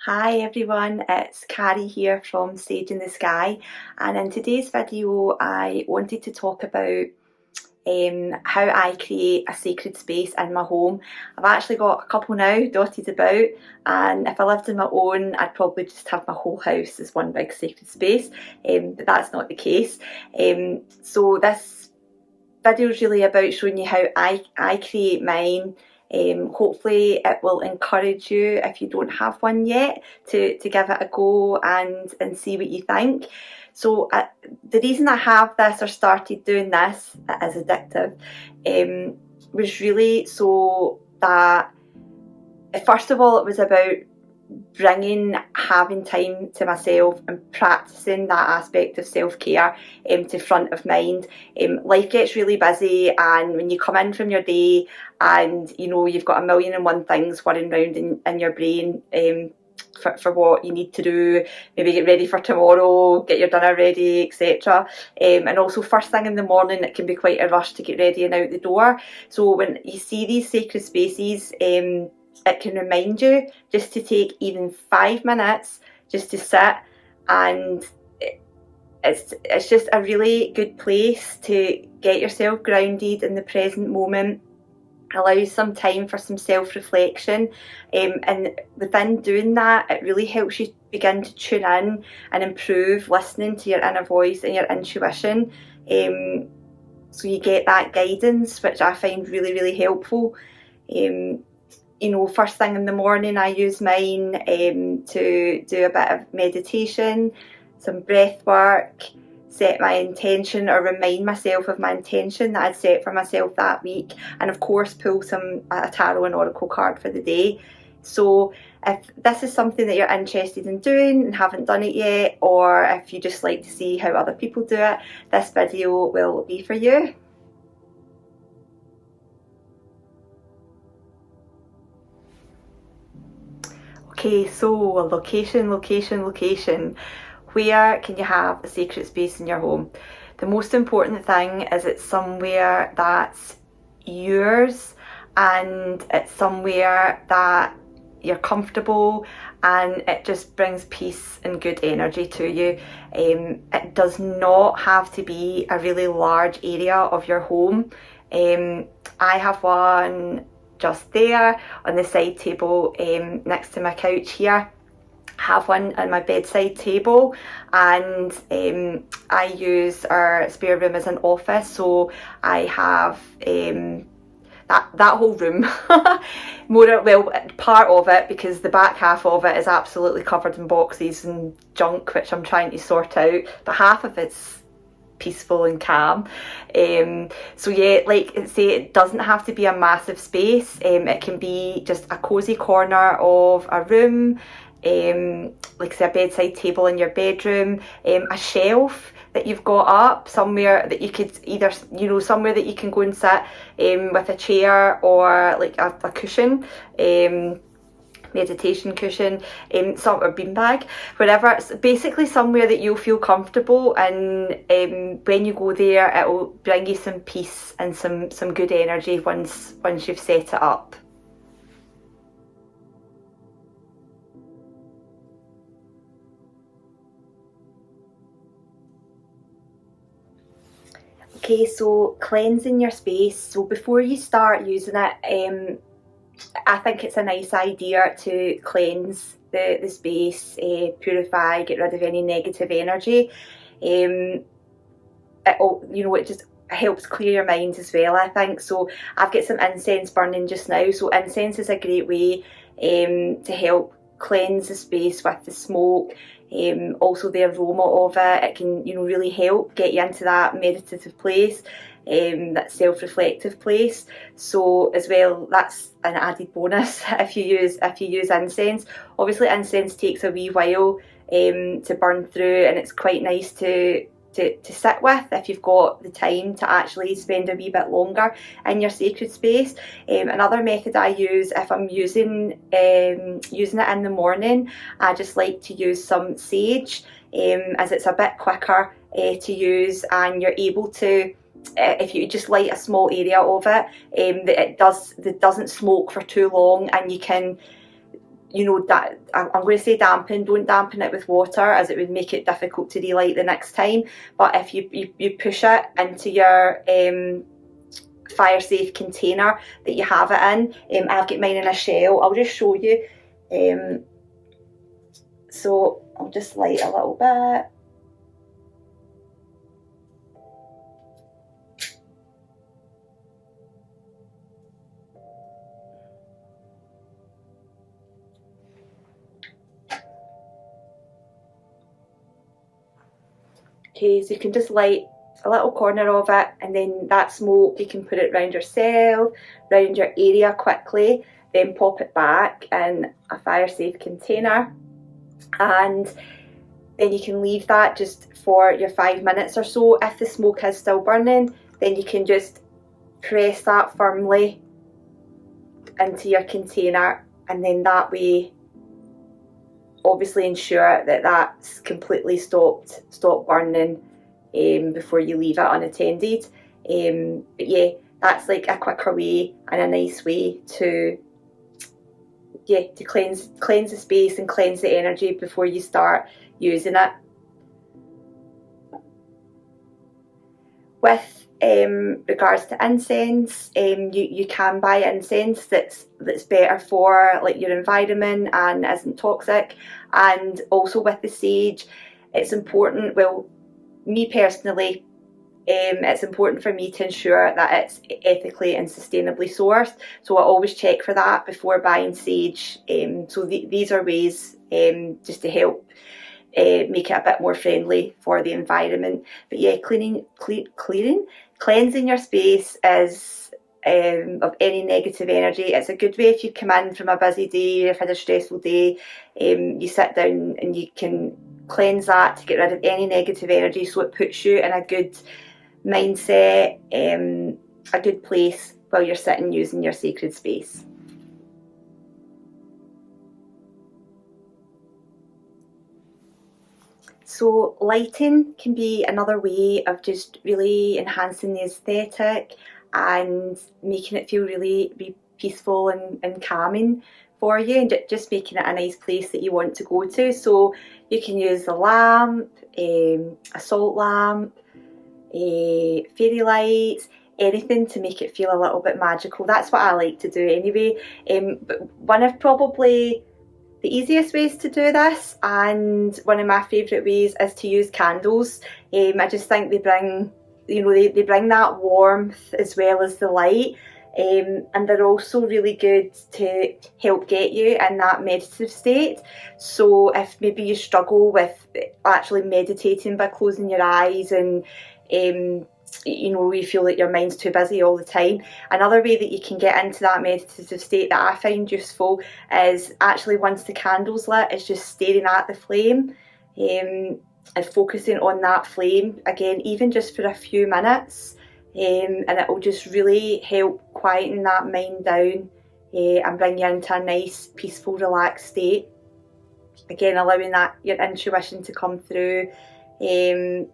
Hi everyone, it's Carrie here from Sage in the Sky, and in today's video I wanted to talk about how I create a sacred space in my home. I've actually got a couple now dotted about, and if I lived on my own I'd probably just have my whole house as one big sacred space, but that's not the case. So this video is really about showing you how I create mine. Hopefully it will encourage you, if you don't have one yet, to give it a go and see what you think. So the reason I have this or started doing this, it is addictive, was really so that, first of all, it was about bringing having time to myself and practicing that aspect of self-care to front of mind. Life gets really busy, and when you come in from your day and you've got a million and one things whirring around in your brain, for what you need to do, maybe get ready for tomorrow, get your dinner ready, etc. And also first thing in the morning it can be quite a rush to get ready and out the door. So when you see these sacred spaces, it can remind you just to take even 5 minutes just to sit, and it's just a really good place to get yourself grounded in the present moment. Allows some time for some self-reflection, and within doing that it really helps you begin to tune in and improve listening to your inner voice and your intuition, so you get that guidance, which I find really, really helpful. First thing in the morning I use mine to do a bit of meditation, some breath work, set my intention or remind myself of my intention that I'd set for myself that week, and of course pull a tarot and oracle card for the day. So if this is something that you're interested in doing and haven't done it yet, or if you just like to see how other people do it, this video will be for you. Okay, so location. Where can you have a sacred space in your home? The most important thing is it's somewhere that's yours, and it's somewhere that you're comfortable, and it just brings peace and good energy to you. It does not have to be a really large area of your home. I have one just there on the side table next to my couch here. Have one on my bedside table, and I use our spare room as an office, so I have that whole room part of it, because the back half of it is absolutely covered in boxes and junk which I'm trying to sort out, but half of it's peaceful and calm. So yeah, like I say, it doesn't have to be a massive space. It can be just a cozy corner of a room, like say a bedside table in your bedroom, a shelf that you've got up somewhere that you could either, somewhere that you can go and sit with a chair or like a cushion, meditation cushion, or beanbag, wherever. It's basically somewhere that you'll feel comfortable, and when you go there it will bring you some peace and some good energy once you've set it up. Okay, so cleansing your space. So before you start using it, I think it's a nice idea to cleanse the space, purify, get rid of any negative energy. It just helps clear your mind as well, I think. So I've got some incense burning just now. So incense is a great way to help cleanse the space with the smoke. Also the aroma of it can really help get you into that meditative place, that self-reflective place. So as well, that's an added bonus if you use incense. Obviously incense takes a wee while to burn through, and it's quite nice to sit with if you've got the time to actually spend a wee bit longer in your sacred space. Another method I use, if I'm using it in the morning, I just like to use some sage, as it's a bit quicker to use, and you're able to, if you just light a small area of it, that doesn't smoke for too long, and you can you know, that I'm going to say dampen. Don't dampen it with water, as it would make it difficult to relight the next time. But if you push it into your fire safe container that you have it in, I've got mine in a shell. I'll just show you. So I'll just light a little bit. Okay, so you can just light a little corner of it, and then that smoke, you can put it around yourself, around your area quickly, then pop it back in a fire safe container, and then you can leave that just for your 5 minutes or so. If the smoke is still burning, then you can just press that firmly into your container, and then that way obviously ensure that that's completely stopped burning before you leave it unattended. But yeah, that's like a quicker way and a nice way to cleanse the space and cleanse the energy before you start using it. With regards to incense, you can buy incense that's better for like your environment and isn't toxic. And also with the sage, it's important, well, me personally, it's important for me to ensure that it's ethically and sustainably sourced. So I always check for that before buying sage. So these are ways just to help make it a bit more friendly for the environment. But yeah, cleansing your space is of any negative energy. It's a good way if you come in from a busy day, you've had a stressful day, you sit down and you can cleanse that to get rid of any negative energy, so it puts you in a good mindset, a good place while you're sitting using your sacred space. So lighting can be another way of just really enhancing the aesthetic and making it feel really peaceful and calming for you, and just making it a nice place that you want to go to. So you can use a lamp, a salt lamp, fairy lights, anything to make it feel a little bit magical. That's what I like to do anyway. But one of probably the easiest ways to do this, and one of my favourite ways, is to use candles. I just think they bring, they bring that warmth as well as the light, and they're also really good to help get you in that meditative state. So if maybe you struggle with actually meditating by closing your eyes and you feel like your mind's too busy all the time, another way that you can get into that meditative state that I find useful is actually, once the candle's lit, is just staring at the flame and focusing on that flame again, even just for a few minutes, and it will just really help quieten that mind down and bring you into a nice, peaceful, relaxed state. Again, allowing that your intuition to come through, and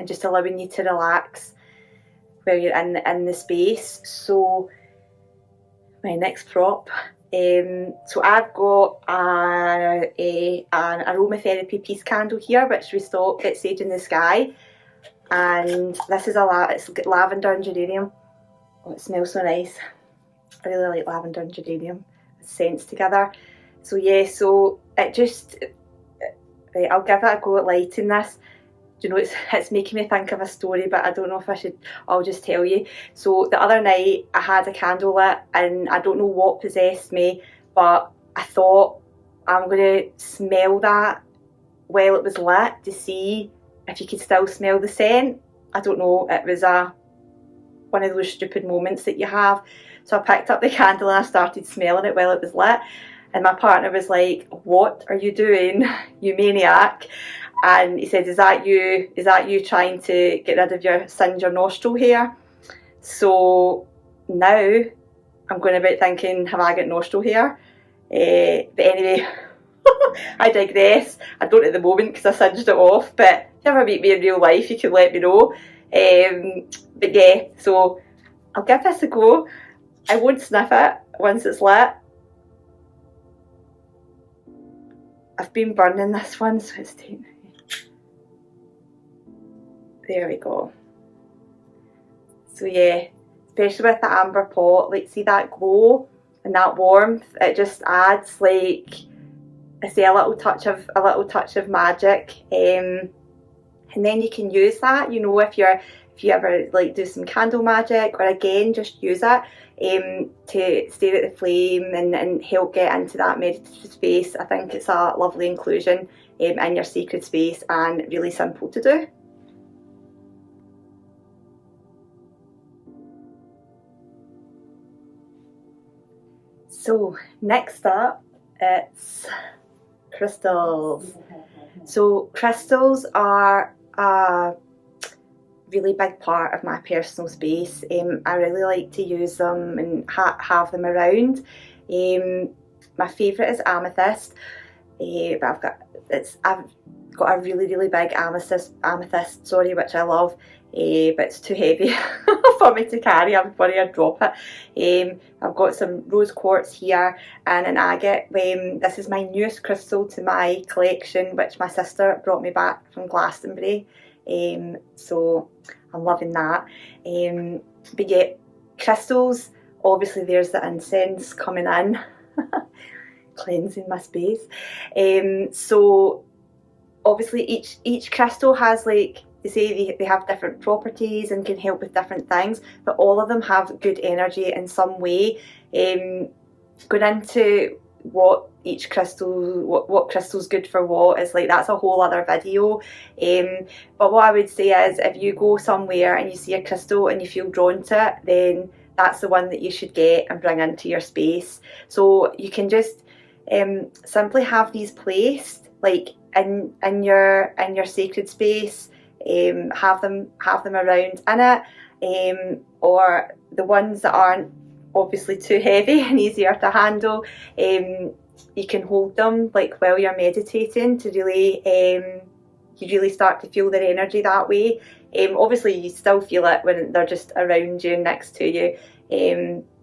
just allowing you to relax where you're in the space. So my next prop, so I've got an aromatherapy peace candle here, which we stock at Sage in the Sky, and this is it's got lavender and geranium. Oh, it smells so nice. I really like lavender and geranium scents together. So yeah, so it just, right, I'll give it a go at lighting this. It's making me think of a story, but I don't know if I should. I'll just tell you. So the other night I had a candle lit, and I don't know what possessed me, but I thought, I'm going to smell that while it was lit to see if you could still smell the scent. I don't know, it was one of those stupid moments that you have. So I picked up the candle and I started smelling it while it was lit, and my partner was like, "What are you doing, you maniac?" And he said, is that you trying to get rid of your nostril hair? So now I'm going about thinking, have I got nostril hair? But anyway, I digress. I don't at the moment because I singed it off, but if you ever meet me in real life, you can let me know. But yeah, so I'll give this a go. I won't sniff it once it's lit. I've been burning this one, so it's taking. There we go. So yeah, especially with the amber pot, like see that glow and that warmth, it just adds, like I say, a little touch of magic. And then you can use that, you know, if you ever like do some candle magic, or again just use it to stare at the flame and help get into that meditative space. I think it's a lovely inclusion in your sacred space, and really simple to do. So next up, it's crystals. So crystals are a really big part of my personal space. I really like to use them and have them around. My favourite is amethyst, but I've got a really big amethyst, sorry, which I love, but it's too heavy for me to carry. I'm worried I'd drop it. I've got some rose quartz here and an agate. This is my newest crystal to my collection, which my sister brought me back from Glastonbury. So I'm loving that. But yeah, crystals, obviously there's the incense coming in, cleansing my space. So obviously each crystal has, like they say, they have different properties and can help with different things, but all of them have good energy in some way. Going into what each crystal, what crystal's good for what is, like, that's a whole other video. But what I would say is, if you go somewhere and you see a crystal and you feel drawn to it, then that's the one that you should get and bring into your space. So you can just simply have these placed, like in your sacred space. Have them around in it, or the ones that aren't obviously too heavy and easier to handle, you can hold them like while you're meditating to really you really start to feel their energy that way. Obviously you still feel it when they're just around you and next to you,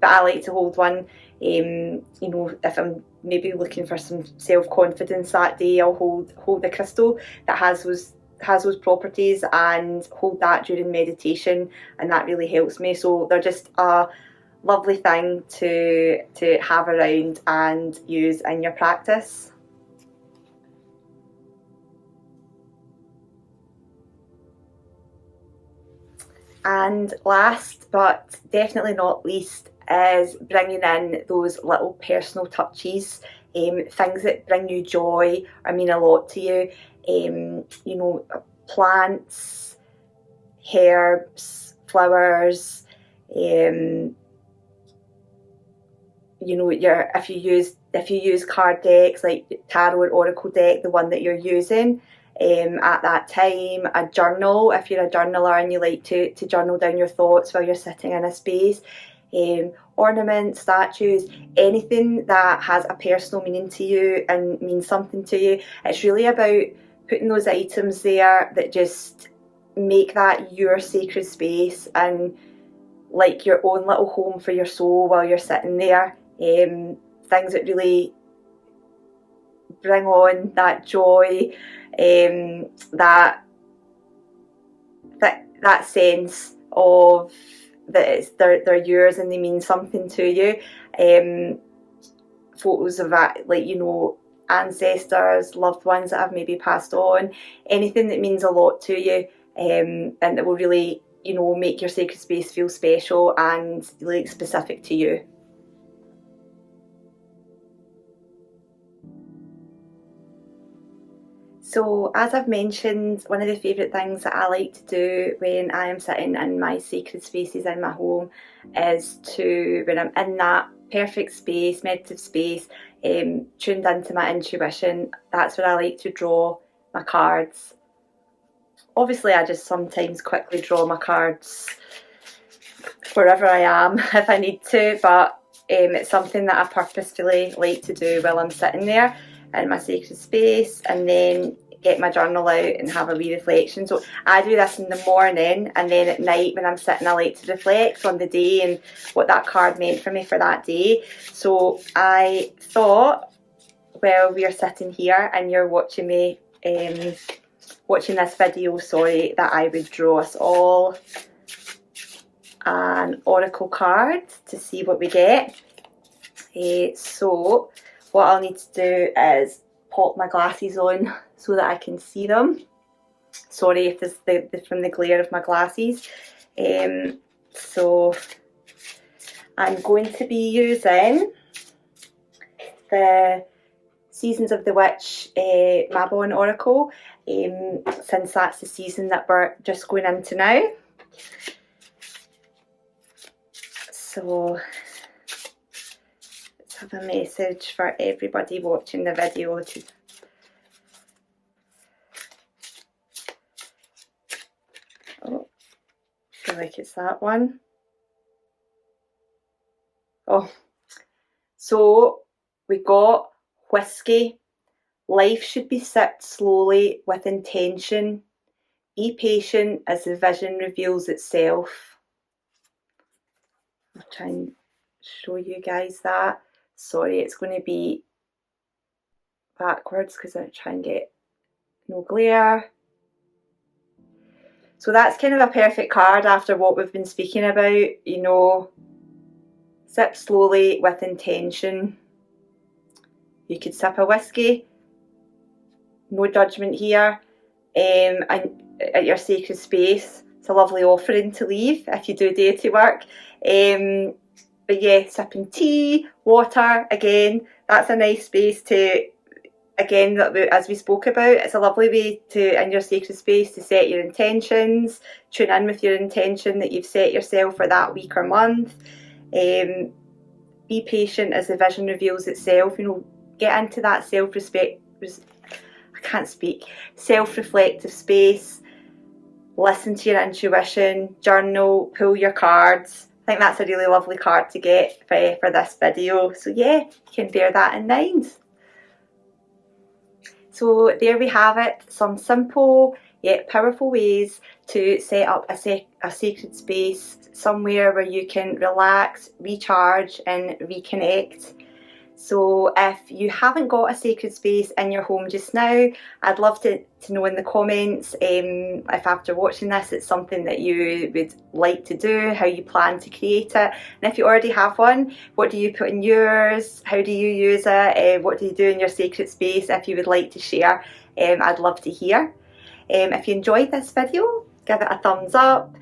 but I like to hold one. You know, if I'm maybe looking for some self-confidence that day, I'll hold a crystal that has those properties and hold that during meditation, and that really helps me. So they're just a lovely thing to have around and use in your practice. And last but definitely not least is bringing in those little personal touches, things that bring you joy or mean a lot to you. You know, plants, herbs, flowers. You know, if you use card decks like tarot or oracle deck, the one that you're using at that time, a journal if you're a journaler and you like to journal down your thoughts while you're sitting in a space, ornaments, statues, anything that has a personal meaning to you and means something to you. It's really about putting those items there that just make that your sacred space and like your own little home for your soul while you're sitting there. Things that really bring on that joy, that sense of that they're yours and they mean something to you. Photos of that, like, you know, ancestors, loved ones that have maybe passed on, anything that means a lot to you, and that will really, you know, make your sacred space feel special and like specific to you. So as I've mentioned, one of the favourite things that I like to do when I am sitting in my sacred spaces in my home is to, when I'm in that perfect space, meditative space, tuned into my intuition, that's where I like to draw my cards. Obviously I just sometimes quickly draw my cards wherever I am if I need to, but it's something that I purposefully like to do while I'm sitting there in my sacred space, and then get my journal out and have a wee reflection. So I do this in the morning, and then at night when I'm sitting I like to reflect on the day and what that card meant for me for that day. So I thought, while we are sitting here and you're watching me, watching this video, sorry, that I would draw us all an oracle card to see what we get. So what I'll need to do is pop my glasses on so that I can see them. Sorry if this is from the glare of my glasses. So I'm going to be using the Seasons of the Witch Mabon Oracle, since that's the season that we're just going into now. So let's have a message for everybody watching the video to I feel like it's that one. Oh, so we got whiskey. Life should be sipped slowly with intention. Be patient as the vision reveals itself. I'll try and show you guys that. Sorry, it's going to be backwards because I try and get no glare. So that's kind of a perfect card after what we've been speaking about, you know, sip slowly with intention. You could sip a whiskey, no judgment here, and at your sacred space. It's a lovely offering to leave if you do deity work. But yeah, sipping tea, water, again, that's a nice space to, again, as we spoke about, it's a lovely way to, in your sacred space, to set your intentions, tune in with your intention that you've set yourself for that week or month. Be patient as the vision reveals itself, you know, get into that self-reflective space, listen to your intuition, journal, pull your cards. I think that's a really lovely card to get for this video. So yeah, you can bear that in mind. So there we have it, some simple yet powerful ways to set up a sacred space, somewhere where you can relax, recharge and reconnect. So if you haven't got a sacred space in your home just now, I'd love to know in the comments if after watching this it's something that you would like to do, how you plan to create it, and if you already have one, what do you put in yours, how do you use it, what do you do in your sacred space? If you would like to share, I'd love to hear. If you enjoyed this video, give it a thumbs up.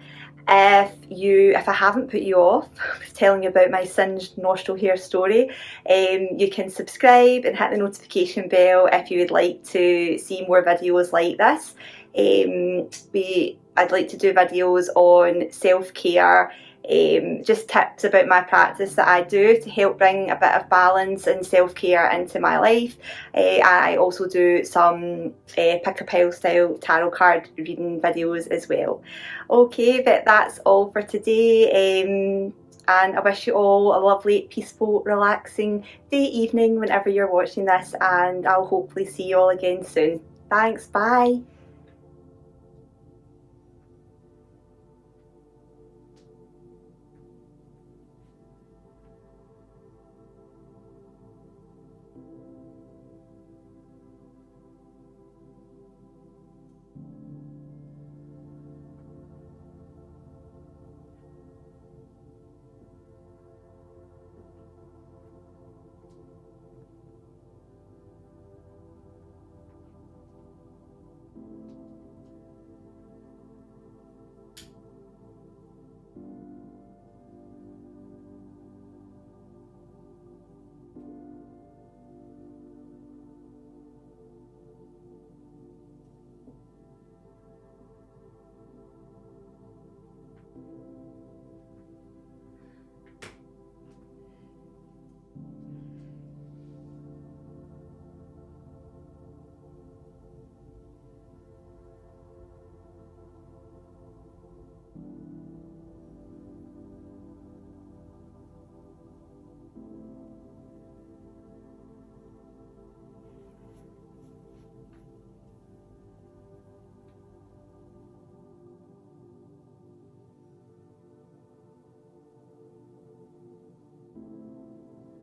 If I haven't put you off with telling you about my singed nostril hair story, you can subscribe and hit the notification bell if you would like to see more videos like this. I'd like to do videos on self-care, just tips about my practice that I do to help bring a bit of balance and self-care into my life. I also do some pick-a-pile style tarot card reading videos as well. Okay, but that's all for today, and I wish you all a lovely, peaceful, relaxing day, evening, whenever you're watching this, and I'll hopefully see you all again soon. Thanks, bye.